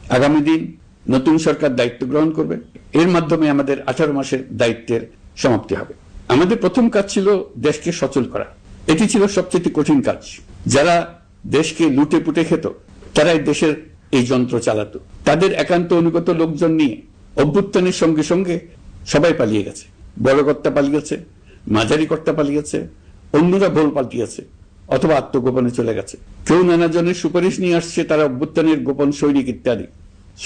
আগামী দিন নতুন সরকার দায়িত্ব গ্রহণ করবে। এর মাধ্যমে আমাদের 18 মাসের দায়িত্বের সমাপ্তি হবে। আমাদের প্রথম কাজ ছিল দেশকে সচল করা। এটি ছিল সবচেয়ে কঠিন কাজ। যারা দেশকে লুটে পুটে খেত তারাই দেশের এই যন্ত্র চালাতো। তাদের একান্ত অনুগত লোকজন নিয়ে অভ্যুত্থানের সঙ্গে সঙ্গে সবাই পালিয়ে গেছে। বড় কর্তা পালিয়েছে, মাঝারি কর্তা পালিয়েছে, অন্যরা ভোল পাল্টিয়েছে অথবা আত্মগোপনে চলে গেছে। কেউ নানা জনের সুপারিশ নিয়ে আসছে, তারা অভ্যুত্থানের গোপন সৈনিক ইত্যাদি।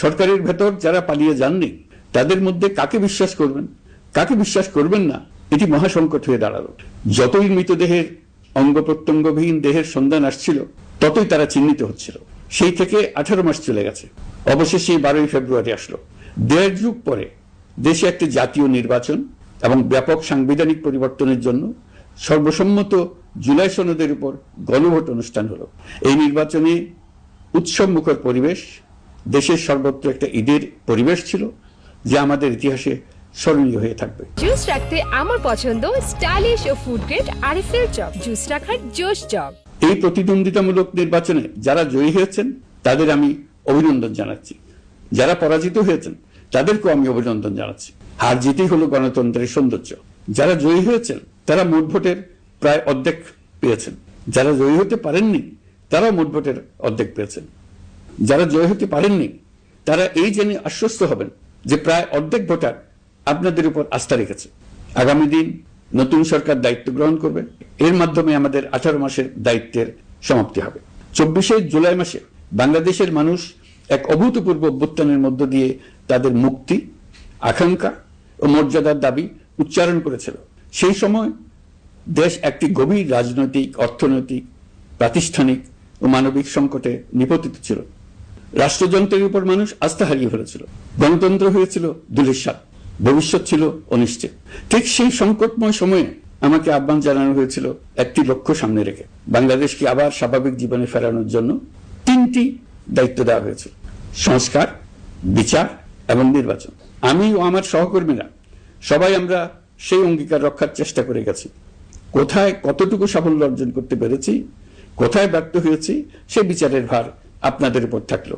সরকারের ভেতর যারা পালিয়ে যাননি তাদের মধ্যে কাকে বিশ্বাস করবেন, কাকে বিশ্বাস করবেন না, এটি মহাসংকট হয়ে দাঁড়ালো। যতই মৃতদেহের অঙ্গ প্রত্যঙ্গবিহীন দেহের সন্ধান আসছিল ততই তারা চিহ্নিত হচ্ছিল। সেই থেকে 18 মাস চলে গেছে। অবশেষে 12ই ফেব্রুয়ারি আসলো। দেড় যুগ পরে দেশে একটি জাতীয় নির্বাচন এবং ব্যাপক সাংবিধানিক পরিবর্তনের জন্য সর্বসম্মত জুলাই সনদের উপর গণভোট অনুষ্ঠান হলো। এই নির্বাচনে উৎসব মুখর পরিবেশ, দেশের সর্বত্র একটা ঈদের পরিবেশ ছিল, যা আমাদের ইতিহাসে স্মরণীয় হয়ে থাকবে। জুস রাখতে আমার পছন্দ স্টাইলিশ ও food grade RFL chop. Juice রাখার জোশ চপ। এই প্রতিদ্বন্দ্বিতামূলক নির্বাচনে যারা জয়ী হয়েছেন তাদের আমি অভিনন্দন জানাচ্ছি। যারা পরাজিত হয়েছেন তাদেরকেও আমি অভিনন্দন জানাচ্ছি। হার জিতই হলো গণতন্ত্রের সৌন্দর্য। যারা জয়ী হয়েছেন তারা মোট ভোটের প্রায় অর্ধেক পেয়েছেন। যারা জয়ী হতে পারেননি তারাও মোট ভোটের অর্ধেক পেয়েছেন। যারা জয়ী হতে পারেননি তারা এই জেনে আশ্বস্ত হবেন যে প্রায় অর্ধেক ভোটার আপনাদের উপর আস্থা রেখেছে। আগামী দিন নতুন সরকার দায়িত্ব গ্রহণ করবে। এর মাধ্যমে আমাদের 18 মাসের দায়িত্বের সমাপ্তি হবে। 24শে জুলাই মাসে বাংলাদেশের মানুষ এক অভূতপূর্ব অভ্যুত্থানের মধ্য দিয়ে তাদের মুক্তি, আকাঙ্ক্ষা ও মর্যাদার দাবি উচ্চারণ করেছিল। সেই সময় দেশ একটি গভীর রাজনৈতিক, অর্থনৈতিক, প্রাতিষ্ঠানিক ও মানবিক সংকটে নিপতিত ছিল। রাষ্ট্রযন্ত্রের উপর মানুষ আস্থা হারিয়ে ফেলেছিল। গণতন্ত্র হয়েছিল ধূলিসাৎ, ভবিষ্যৎ ছিল অনিশ্চিত। ঠিক সেই সংকটময় সময়ে আমাকে আহ্বান জানানো হয়েছিল একটি লক্ষ্য সামনে রেখে বাংলাদেশকে আবার স্বাভাবিক জীবনে ফেরানোর জন্য 3টি দায়িত্ব দেওয়া হয়েছিল: সংস্কার, বিচার এবং নির্বাচন। আমি ও আমার সহকর্মীরা সবাই আমরা সেই অঙ্গীকার রক্ষার চেষ্টা করে গেছি। কোথায় কতটুকু সাফল্য অর্জন করতে পেরেছি, কোথায় ব্যর্থ হয়েছি, সে বিচারের ভার আপনাদের উপর থাকলো।